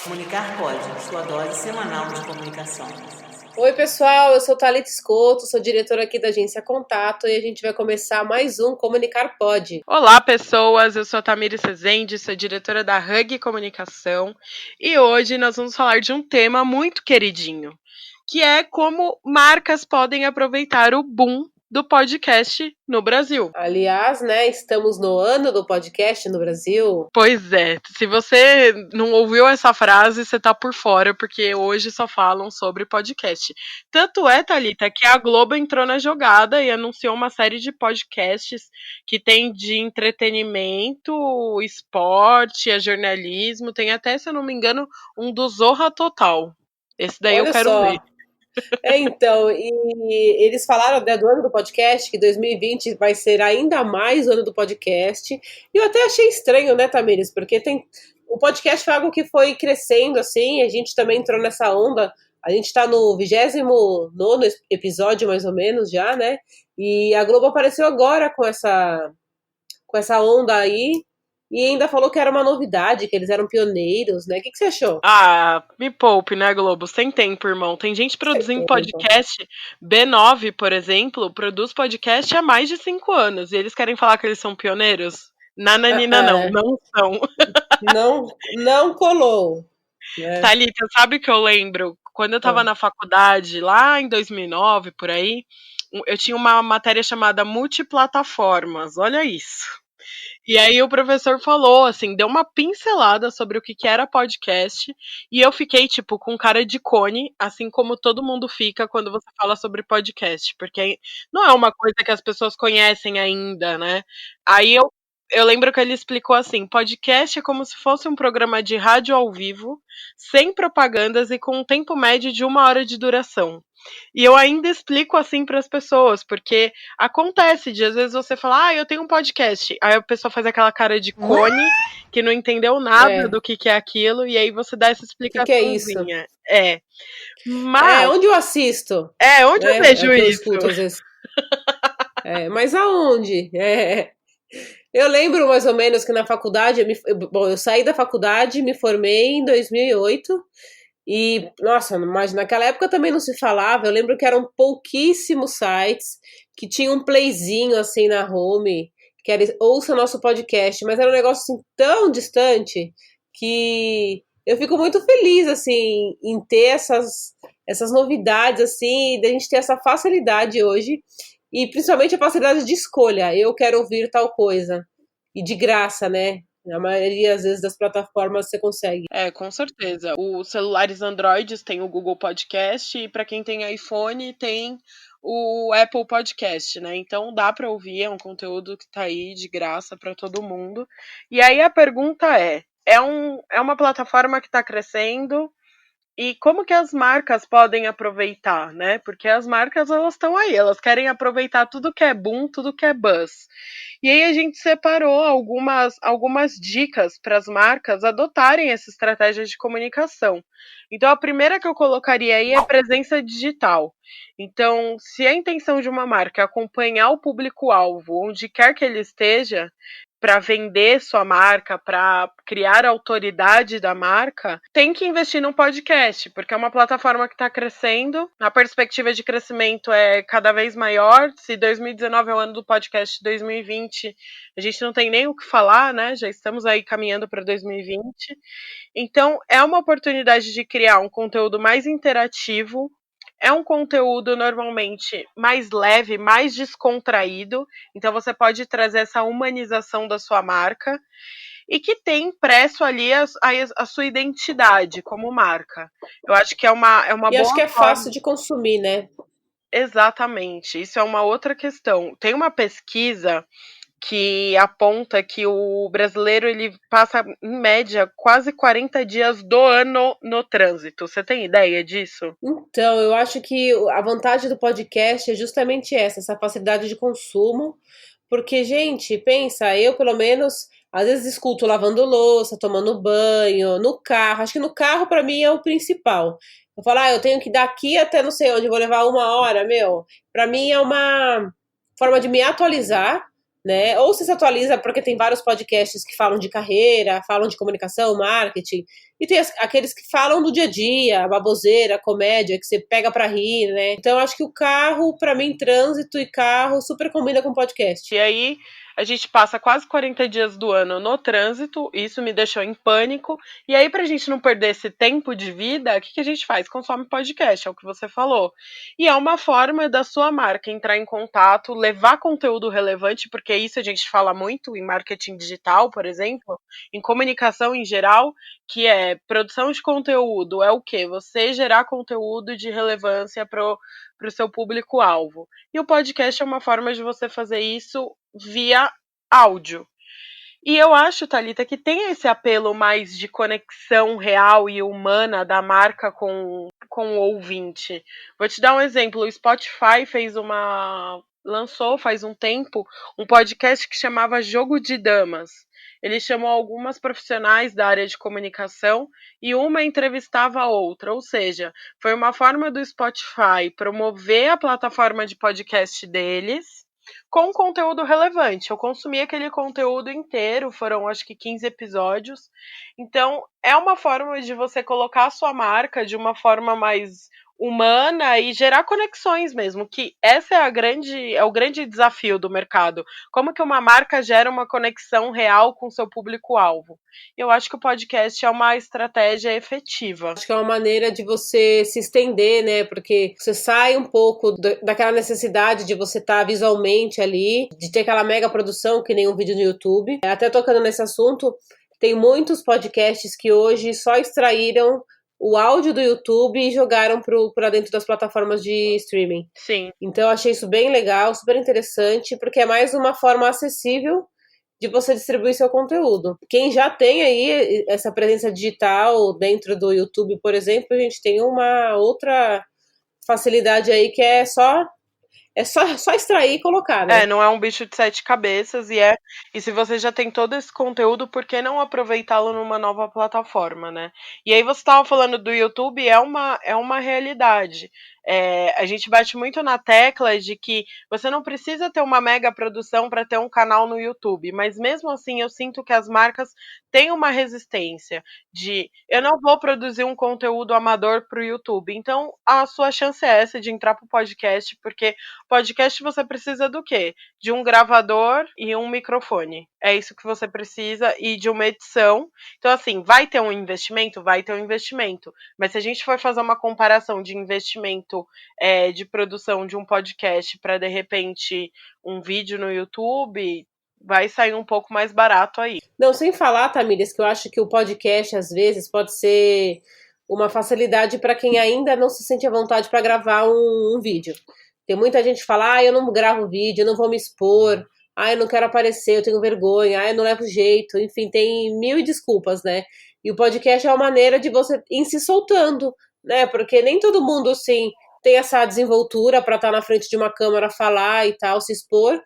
Comunicar pode, sua dose semanal de comunicação. Oi, pessoal, eu sou Thalita Escoto, sou diretora aqui da agência Contato e a gente vai começar mais um Comunicar Pode. Olá, pessoas, eu sou a Tamires Rezende, sou diretora da Hug Comunicação e hoje nós vamos falar de um tema muito queridinho, que é como marcas podem aproveitar o boom do podcast no Brasil. Aliás, né, estamos no ano do podcast no Brasil. Pois é, se você não ouviu essa frase, você tá por fora, porque hoje só falam sobre podcast. Tanto é, Thalita, que a Globo entrou na jogada e anunciou uma série de podcasts que tem de entretenimento, esporte, jornalismo, tem até, se eu não me engano, um do Zorra Total. Esse daí Olha eu quero só. ver. Então, e eles falaram, né, do ano do podcast, que 2020 vai ser ainda mais o ano do podcast. E eu até achei estranho, né, Tamires? Porque o podcast foi algo que foi crescendo, assim, a gente também entrou nessa onda. A gente tá no 29º episódio, mais ou menos, já, né? E a Globo apareceu agora com essa onda aí. E ainda falou que era uma novidade, que eles eram pioneiros, né? O que você achou? Ah, me poupe, né, Globo? Sem tempo, irmão. Tem gente produzindo podcast. B9, por exemplo, produz podcast há mais de 5 anos. E eles querem falar que eles são pioneiros? Nananina, não são. Não colou. Né? Thalita, sabe o que eu lembro? Quando eu tava na faculdade, lá em 2009, por aí, eu tinha uma matéria chamada Multiplataformas. Olha isso. E aí o professor falou, assim, deu uma pincelada sobre o que era podcast, e eu fiquei, tipo, com cara de cone, assim como todo mundo fica quando você fala sobre podcast, porque não é uma coisa que as pessoas conhecem ainda, né? Aí eu lembro que ele explicou assim, podcast é como se fosse um programa de rádio ao vivo, sem propagandas e com um tempo médio de 1 hora de duração. E eu ainda explico assim para as pessoas, porque acontece de às vezes você falar, eu tenho um podcast, aí a pessoa faz aquela cara de cone, que não entendeu nada do que é aquilo, e aí você dá essa Que é isso? explicaçãozinha. Mas... onde eu assisto? onde eu É vejo o que eu isso? escuto às vezes. Mas aonde? Eu lembro mais ou menos que na faculdade, eu saí da faculdade, me formei em 2008. E, nossa, mas naquela época também não se falava. Eu lembro que eram pouquíssimos sites que tinham um playzinho assim na home, que era ouça nosso podcast, mas era um negócio assim tão distante que eu fico muito feliz assim em ter essas novidades assim, da gente ter essa facilidade hoje e principalmente a facilidade de escolha. Eu quero ouvir tal coisa e de graça, né? Na maioria, às vezes, das plataformas você consegue. Com certeza. Os celulares Androids têm o Google Podcast e para quem tem iPhone tem o Apple Podcast, né? Então dá para ouvir, é um conteúdo que tá aí de graça para todo mundo. E aí a pergunta é uma plataforma que está crescendo, e como que as marcas podem aproveitar, né? Porque as marcas, elas estão aí, elas querem aproveitar tudo que é boom, tudo que é buzz. E aí a gente separou algumas dicas para as marcas adotarem essa estratégia de comunicação. Então a primeira que eu colocaria aí é a presença digital. Então, se a intenção de uma marca é acompanhar o público-alvo onde quer que ele esteja, para vender sua marca, para criar a autoridade da marca, tem que investir num podcast, porque é uma plataforma que está crescendo, a perspectiva de crescimento é cada vez maior. Se 2019 é o ano do podcast, 2020 a gente não tem nem o que falar, né? Já estamos aí caminhando para 2020. Então, é uma oportunidade de criar um conteúdo mais interativo. É um conteúdo normalmente mais leve, mais descontraído, então você pode trazer essa humanização da sua marca e que tem impresso ali a sua identidade como marca. Eu acho que é uma E boa acho que é forma. fácil de consumir, né? Exatamente, isso é uma outra questão. Tem uma pesquisa que aponta que o brasileiro ele passa, em média, quase 40 dias do ano no trânsito. Você tem ideia disso? Então, eu acho que a vantagem do podcast é justamente essa facilidade de consumo. Porque, gente, pensa, eu pelo menos, às vezes escuto lavando louça, tomando banho, no carro. Acho que no carro, pra mim, é o principal. Eu falo, eu tenho que ir daqui até não sei onde, vou levar 1 hora, meu. Pra mim é uma forma de me atualizar, né? Ou você se atualiza porque tem vários podcasts que falam de carreira, falam de comunicação, marketing. E tem aqueles que falam do dia a dia, a baboseira, a comédia, que você pega pra rir, né? Então, acho que o carro, pra mim, trânsito e carro super combina com podcast. E aí, a gente passa quase 40 dias do ano no trânsito, isso me deixou em pânico. E aí, pra gente não perder esse tempo de vida, o que a gente faz? Consome podcast, é o que você falou. E é uma forma da sua marca entrar em contato, levar conteúdo relevante, porque isso a gente fala muito em marketing digital, por exemplo, em comunicação em geral, que é produção de conteúdo, é o quê? Você gerar conteúdo de relevância para o seu público-alvo. E o podcast é uma forma de você fazer isso via áudio. E eu acho, Thalita, que tem esse apelo mais de conexão real e humana da marca com o ouvinte. Vou te dar um exemplo. O Spotify lançou faz um tempo um podcast que chamava Jogo de Damas. Ele chamou algumas profissionais da área de comunicação e uma entrevistava a outra, ou seja, foi uma forma do Spotify promover a plataforma de podcast deles com conteúdo relevante. Eu consumi aquele conteúdo inteiro, foram acho que 15 episódios. Então, é uma forma de você colocar a sua marca de uma forma mais humana e gerar conexões mesmo, que essa é o grande desafio do mercado. Como que uma marca gera uma conexão real com seu público-alvo? Eu acho que o podcast é uma estratégia efetiva. Acho que é uma maneira de você se estender, né? Porque você sai um pouco daquela necessidade de você estar visualmente ali, de ter aquela mega produção que nem um vídeo no YouTube. Até tocando nesse assunto, tem muitos podcasts que hoje só extraíram o áudio do YouTube e jogaram para dentro das plataformas de streaming. Sim. Então eu achei isso bem legal, super interessante, porque é mais uma forma acessível de você distribuir seu conteúdo. Quem já tem aí essa presença digital dentro do YouTube, por exemplo, a gente tem uma outra facilidade aí que é só extrair e colocar, né? Não é um bicho de 7 cabeças e se você já tem todo esse conteúdo, por que não aproveitá-lo numa nova plataforma, né? E aí você estava falando do YouTube, é uma realidade. A gente bate muito na tecla de que você não precisa ter uma mega produção para ter um canal no YouTube, mas mesmo assim eu sinto que as marcas têm uma resistência de eu não vou produzir um conteúdo amador para o YouTube. Então a sua chance é essa de entrar para o podcast, porque podcast você precisa do quê? De um gravador e um microfone. É isso que você precisa e de uma edição. Então, assim, vai ter um investimento? Vai ter um investimento. Mas se a gente for fazer uma comparação de investimento de produção de um podcast para, de repente, um vídeo no YouTube, vai sair um pouco mais barato aí. Não, sem falar, Tamires, que eu acho que o podcast, às vezes, pode ser uma facilidade para quem ainda não se sente à vontade para gravar um vídeo. Tem muita gente que fala, eu não gravo vídeo, eu não vou me expor, eu não quero aparecer, eu tenho vergonha, eu não levo jeito, enfim, tem mil desculpas, né? E o podcast é uma maneira de você ir se soltando, né? Porque nem todo mundo, assim, tem essa desenvoltura para estar na frente de uma câmera, falar e tal, se expor,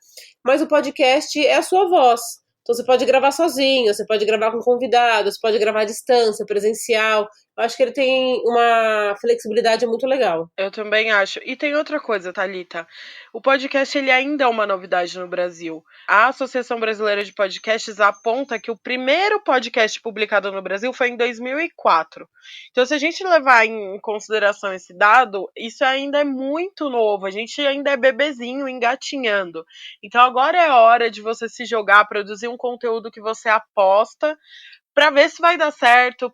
mas o podcast é a sua voz. Então você pode gravar sozinho, você pode gravar com convidados, você pode gravar à distância, presencial. Eu acho que ele tem uma flexibilidade muito legal. Eu também acho. E tem outra coisa, Thalita. O podcast ele ainda é uma novidade no Brasil. A Associação Brasileira de Podcasts aponta que o primeiro podcast publicado no Brasil foi em 2004. Então, se a gente levar em consideração esse dado, isso ainda é muito novo. A gente ainda é bebezinho, engatinhando. Então, agora é hora de você se jogar, produzir um conteúdo que você aposta, para ver se vai dar certo,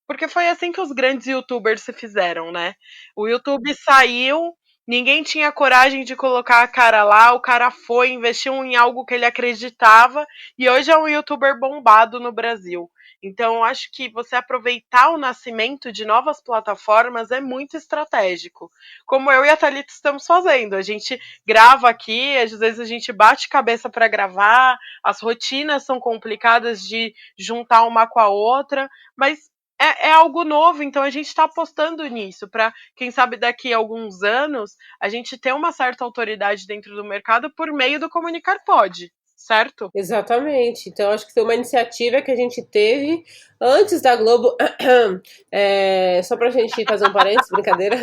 porque foi assim que os grandes youtubers se fizeram, né? O YouTube saiu, ninguém tinha coragem de colocar a cara lá, o cara foi, investiu em algo que ele acreditava, e hoje é um youtuber bombado no Brasil. Então, eu acho que você aproveitar o nascimento de novas plataformas é muito estratégico. Como eu e a Thalita estamos fazendo. A gente grava aqui, às vezes a gente bate cabeça para gravar, as rotinas são complicadas de juntar uma com a outra, mas é algo novo, então a gente está apostando nisso, para, quem sabe, daqui a alguns anos, a gente ter uma certa autoridade dentro do mercado por meio do Comunicar Pod, certo? Exatamente. Então, acho que foi uma iniciativa que a gente teve antes da Globo. Só pra gente fazer um parênteses, brincadeira.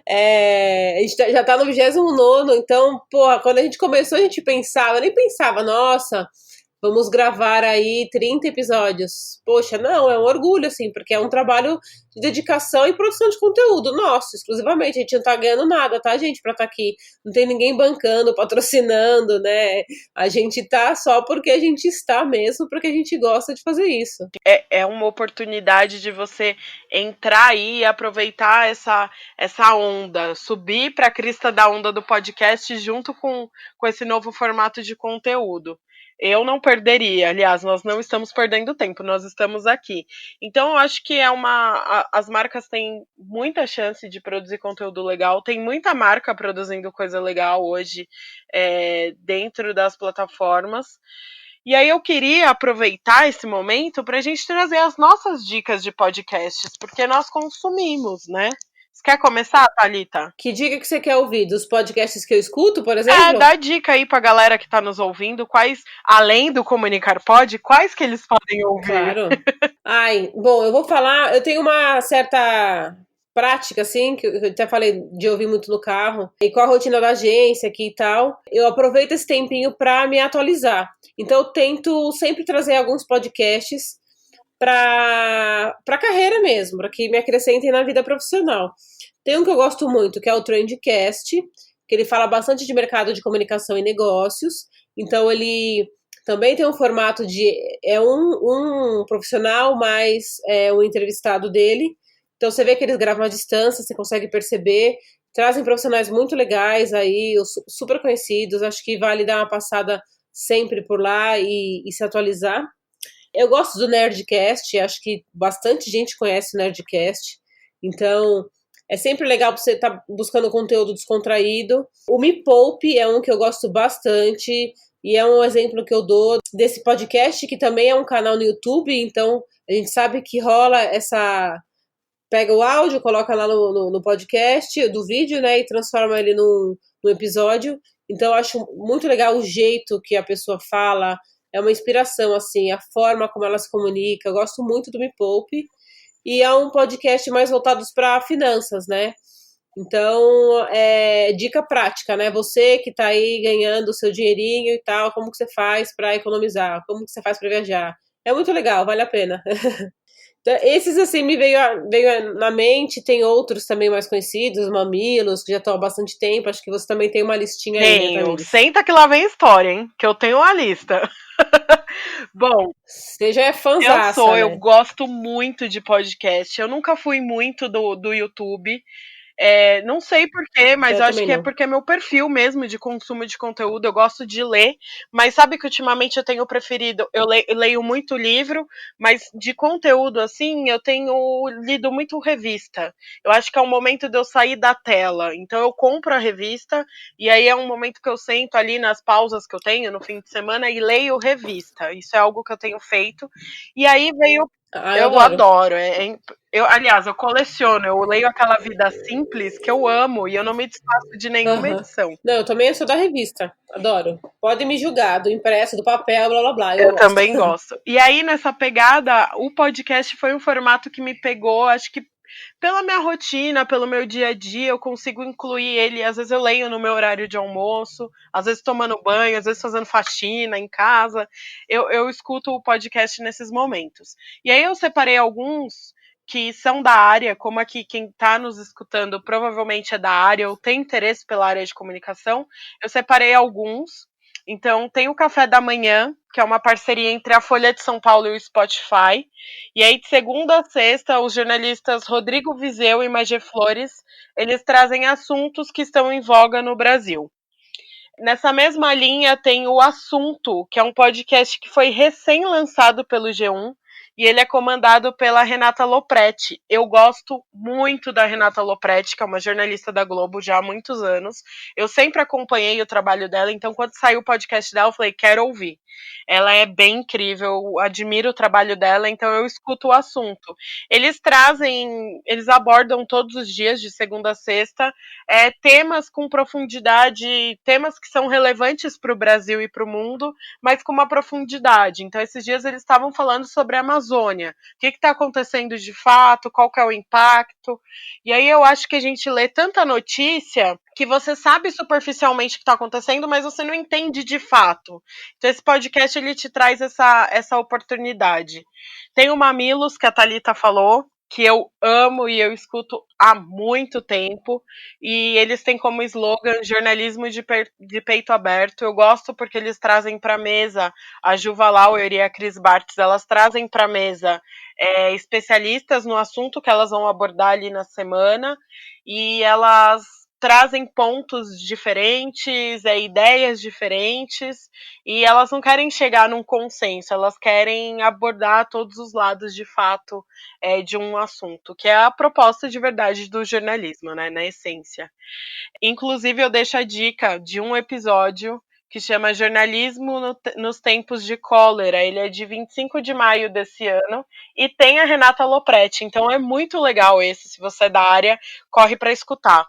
A gente já tá no 29º, então, porra, quando a gente começou, a gente pensava, eu nem pensava, nossa, vamos gravar aí 30 episódios. Poxa, não, é um orgulho, assim, porque é um trabalho de dedicação e produção de conteúdo nosso, exclusivamente. A gente não tá ganhando nada, tá, gente, pra estar aqui. Não tem ninguém bancando, patrocinando, né? A gente tá só porque a gente está mesmo, porque a gente gosta de fazer isso. É uma oportunidade de você entrar aí e aproveitar essa onda, subir para a crista da onda do podcast junto com esse novo formato de conteúdo. Eu não perderia, aliás, nós não estamos perdendo tempo, nós estamos aqui. Então, eu acho que as marcas têm muita chance de produzir conteúdo legal, tem muita marca produzindo coisa legal hoje dentro das plataformas. E aí eu queria aproveitar esse momento para a gente trazer as nossas dicas de podcasts, porque nós consumimos, né? Você quer começar, Thalita? Que dica que você quer ouvir? Dos podcasts que eu escuto, por exemplo? Dá dica aí pra galera que tá nos ouvindo, quais, além do Comunicar Pod, quais que eles podem ouvir? Claro. Bom, eu vou falar, eu tenho uma certa prática, assim, que eu até falei de ouvir muito no carro, e com a rotina da agência aqui e tal, eu aproveito esse tempinho pra me atualizar. Então eu tento sempre trazer alguns podcasts pra carreira mesmo, para que me acrescentem na vida profissional. Tem um que eu gosto muito, que é o Trendcast, que ele fala bastante de mercado de comunicação e negócios. Então ele também tem um formato de um profissional mais um entrevistado dele. Então você vê que eles gravam à distância, você consegue perceber. Trazem profissionais muito legais aí, super conhecidos. Acho que vale dar uma passada sempre por lá e se atualizar. Eu gosto do Nerdcast, acho que bastante gente conhece o Nerdcast. Então, é sempre legal você estar buscando conteúdo descontraído. O Me Poupe é um que eu gosto bastante e é um exemplo que eu dou desse podcast, que também é um canal no YouTube. Então, a gente sabe que rola essa... Pega o áudio, coloca lá no podcast do vídeo, né, e transforma ele num episódio. Então, eu acho muito legal o jeito que a pessoa fala. É uma inspiração, assim, a forma como ela se comunica. Eu gosto muito do Me Poupe. E é um podcast mais voltado para finanças, né? Então, dica prática, né? Você que tá aí ganhando o seu dinheirinho e tal, como que você faz para economizar? Como que você faz para viajar? É muito legal, vale a pena. Então, esses, assim, me veio na mente. Tem outros também mais conhecidos, Mamilos, que já estão há bastante tempo. Acho que você também tem uma listinha aí, né, Thamires? Senta que lá vem história, hein? Que eu tenho uma lista. Bom, você já é fãzaça, né? Eu gosto muito de podcast. Eu nunca fui muito do YouTube. Não sei porquê, mas eu acho que é porque é meu perfil mesmo de consumo de conteúdo. Eu gosto de ler, mas sabe que ultimamente eu tenho preferido. Eu leio muito livro, mas de conteúdo assim, eu tenho lido muito revista. Eu acho que é um momento de eu sair da tela. Então eu compro a revista e aí é um momento que eu sento ali nas pausas que eu tenho no fim de semana e leio revista. Isso é algo que eu tenho feito. E aí veio. Eu adoro. Aliás, eu coleciono, eu leio aquela Vida Simples que eu amo e eu não me desfaço de nenhuma edição. Não, eu também sou da revista, adoro. Pode me julgar, do impresso, do papel, blá blá blá. Eu também gosto. E aí, nessa pegada, o podcast foi um formato que me pegou, acho que pela minha rotina, pelo meu dia a dia, eu consigo incluir ele. Às vezes eu leio no meu horário de almoço, às vezes tomando banho, às vezes fazendo faxina em casa. Eu escuto o podcast nesses momentos. E aí eu separei alguns que são da área, como aqui quem está nos escutando provavelmente é da área ou tem interesse pela área de comunicação. Eu separei alguns. Então, tem o Café da Manhã, que é uma parceria entre a Folha de São Paulo e o Spotify. E aí, de segunda a sexta, os jornalistas Rodrigo Vizeu e Magê Flores, eles trazem assuntos que estão em voga no Brasil. Nessa mesma linha tem o Assunto, que é um podcast que foi recém-lançado pelo G1, e ele é comandado pela Renata Lopretti. Eu gosto muito da Renata Lopretti, que é uma jornalista da Globo já há muitos anos. Eu sempre acompanhei o trabalho dela, então quando saiu o podcast dela, eu falei, quero ouvir. Ela é bem incrível, eu admiro o trabalho dela, então eu escuto o Assunto. Eles abordam todos os dias, de segunda a sexta, temas com profundidade, temas que são relevantes para o Brasil e para o mundo, mas com uma profundidade. Então, esses dias eles estavam falando sobre a Amazônia. O que está acontecendo de fato? Qual que é o impacto? E aí eu acho que a gente lê tanta notícia que você sabe superficialmente o que está acontecendo, mas você não entende de fato. Então, esse podcast podcast ele te traz essa oportunidade. Tem o Mamilos, que a Thalita falou, que eu amo e eu escuto há muito tempo, e eles têm como slogan jornalismo de peito aberto. Eu gosto porque eles trazem para a mesa, a Juva Lauer e a Cris Bartz, elas trazem para a mesa especialistas no assunto que elas vão abordar ali na semana, e elas trazem pontos diferentes, ideias diferentes, e elas não querem chegar num consenso, elas querem abordar todos os lados de fato de um assunto, que é a proposta de verdade do jornalismo, né, na essência. Inclusive, eu deixo a dica de um episódio que chama Jornalismo nos Tempos de Cólera. Ele é de 25 de maio desse ano e tem a Renata Lopretti, então é muito legal esse, se você é da área, corre para escutar.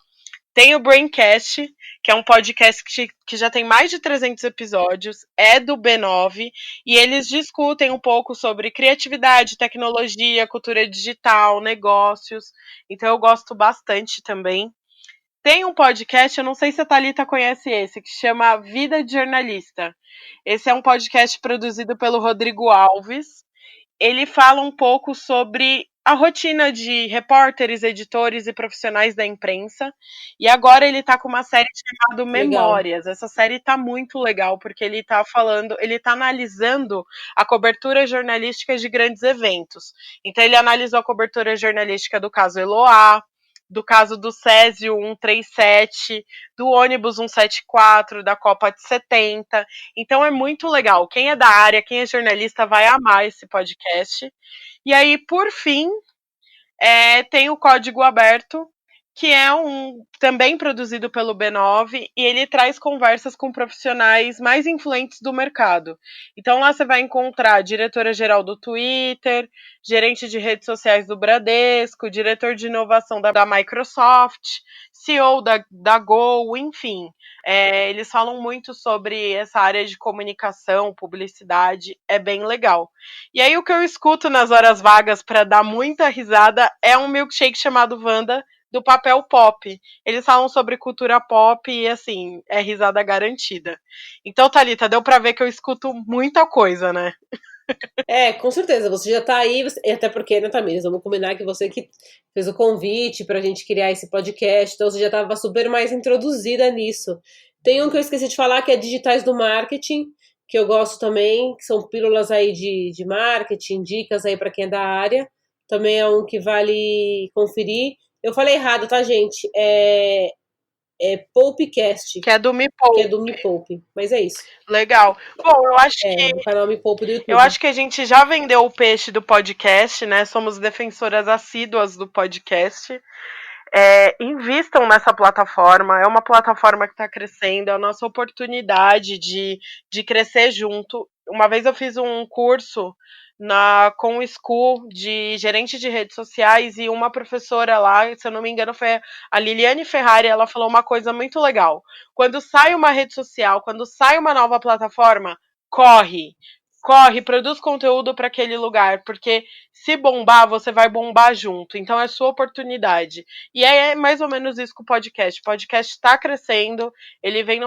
Tem o Braincast, que é um podcast que já tem mais de 300 episódios, é do B9, e eles discutem um pouco sobre criatividade, tecnologia, cultura digital, negócios, então eu gosto bastante também. Tem um podcast, eu não sei se a Thalita conhece esse, que chama Vida de Jornalista. Esse é um podcast produzido pelo Rodrigo Alves. Ele fala um pouco sobre a rotina de repórteres, editores e profissionais da imprensa. E agora ele tá com uma série chamada Memórias. Essa série tá muito legal, porque ele tá analisando a cobertura jornalística de grandes eventos. Então ele analisou a cobertura jornalística do caso Eloá, do caso do Césio 137, do ônibus 174, da Copa de 70. Então é muito legal. Quem é da área, quem é jornalista vai amar esse podcast. E aí, por fim, tem o Código Aberto, que é também produzido pelo B9, e ele traz conversas com profissionais mais influentes do mercado. Então lá você vai encontrar a diretora-geral do Twitter, gerente de redes sociais do Bradesco, diretor de inovação da Microsoft, CEO da Go, enfim. Eles falam muito sobre essa área de comunicação, publicidade, é bem legal. E aí o que eu escuto nas horas vagas para dar muita risada é um milkshake chamado Wanda, do Papel Pop. Eles falam sobre cultura pop e, assim, é risada garantida. Então, Thalita, deu pra ver que eu escuto muita coisa, né? Com certeza, você já tá aí, até porque, né, Tamires, vamos combinar que você que fez o convite pra gente criar esse podcast, então você já tava super mais introduzida nisso. Tem um que eu esqueci de falar, que é Digitais do Marketing, que eu gosto também, que são pílulas aí de marketing, dicas aí pra quem é da área. Também é um que vale conferir. Eu falei errado, tá, gente? É Poupecast. Que é do Me Poupe. Que é do Me Poupe. Mas é isso. Legal. Bom, eu acho o canal Me Poupe do YouTube. Eu acho que a gente já vendeu o peixe do podcast, né? Somos defensoras assíduas do podcast. Invistam nessa plataforma, é uma plataforma que está crescendo, é a nossa oportunidade de crescer junto. Uma vez eu fiz um curso com o School de gerente de redes sociais e uma professora lá, se eu não me engano, foi a Liliane Ferrari, ela falou uma coisa muito legal. Quando sai uma rede social, quando sai uma nova plataforma, corre, produz conteúdo para aquele lugar, porque se bombar, você vai bombar junto. Então é sua oportunidade. E é mais ou menos isso com o podcast. O podcast está crescendo, ele vem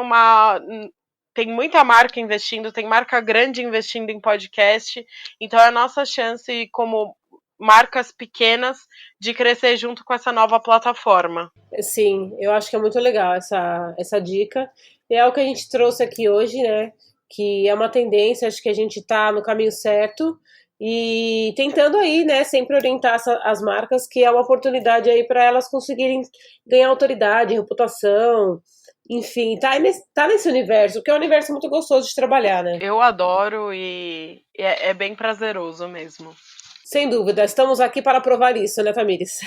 tem muita marca investindo, tem marca grande investindo em podcast, então é a nossa chance como marcas pequenas de crescer junto com essa nova plataforma. Sim, eu acho que é muito legal essa dica. E é o que a gente trouxe aqui hoje, né? Que é uma tendência, acho que a gente tá no caminho certo e tentando aí, né, sempre orientar as marcas, que é uma oportunidade aí para elas conseguirem ganhar autoridade, reputação, enfim, tá nesse universo, que é um universo muito gostoso de trabalhar, né? Eu adoro e é bem prazeroso mesmo. Sem dúvida, estamos aqui para provar isso, né, Tamires?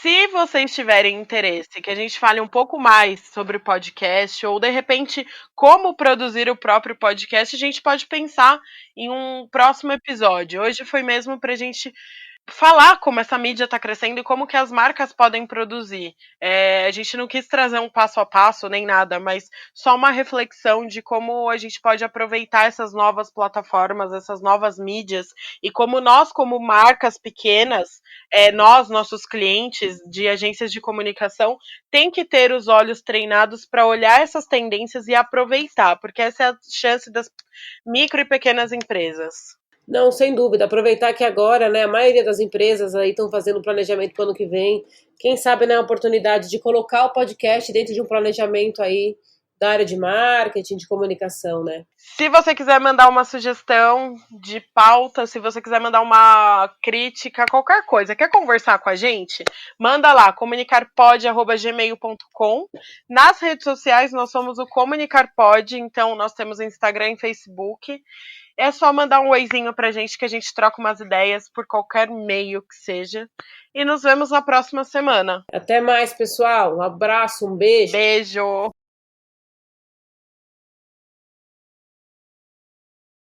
Se vocês tiverem interesse que a gente fale um pouco mais sobre podcast, ou de repente como produzir o próprio podcast, a gente pode pensar em um próximo episódio. Hoje foi mesmo para a gente falar como essa mídia está crescendo e como que as marcas podem produzir. A gente não quis trazer um passo a passo nem nada, mas só uma reflexão de como a gente pode aproveitar essas novas plataformas, essas novas mídias, e como nós, como marcas pequenas, nossos clientes de agências de comunicação, tem que ter os olhos treinados para olhar essas tendências e aproveitar, porque essa é a chance das micro e pequenas empresas. Não, sem dúvida. Aproveitar que agora, né, a maioria das empresas aí estão fazendo planejamento para o ano que vem. Quem sabe, né, a oportunidade de colocar o podcast dentro de um planejamento aí da área de marketing, de comunicação, né? Se você quiser mandar uma sugestão de pauta, se você quiser mandar uma crítica, qualquer coisa, quer conversar com a gente, manda lá, comunicarpod@gmail.com. Nas redes sociais, nós somos o Comunicarpod, então nós temos Instagram e Facebook. É só mandar um oizinho pra gente que a gente troca umas ideias por qualquer meio que seja. E nos vemos na próxima semana. Até mais, pessoal. Um abraço, um beijo. Beijo!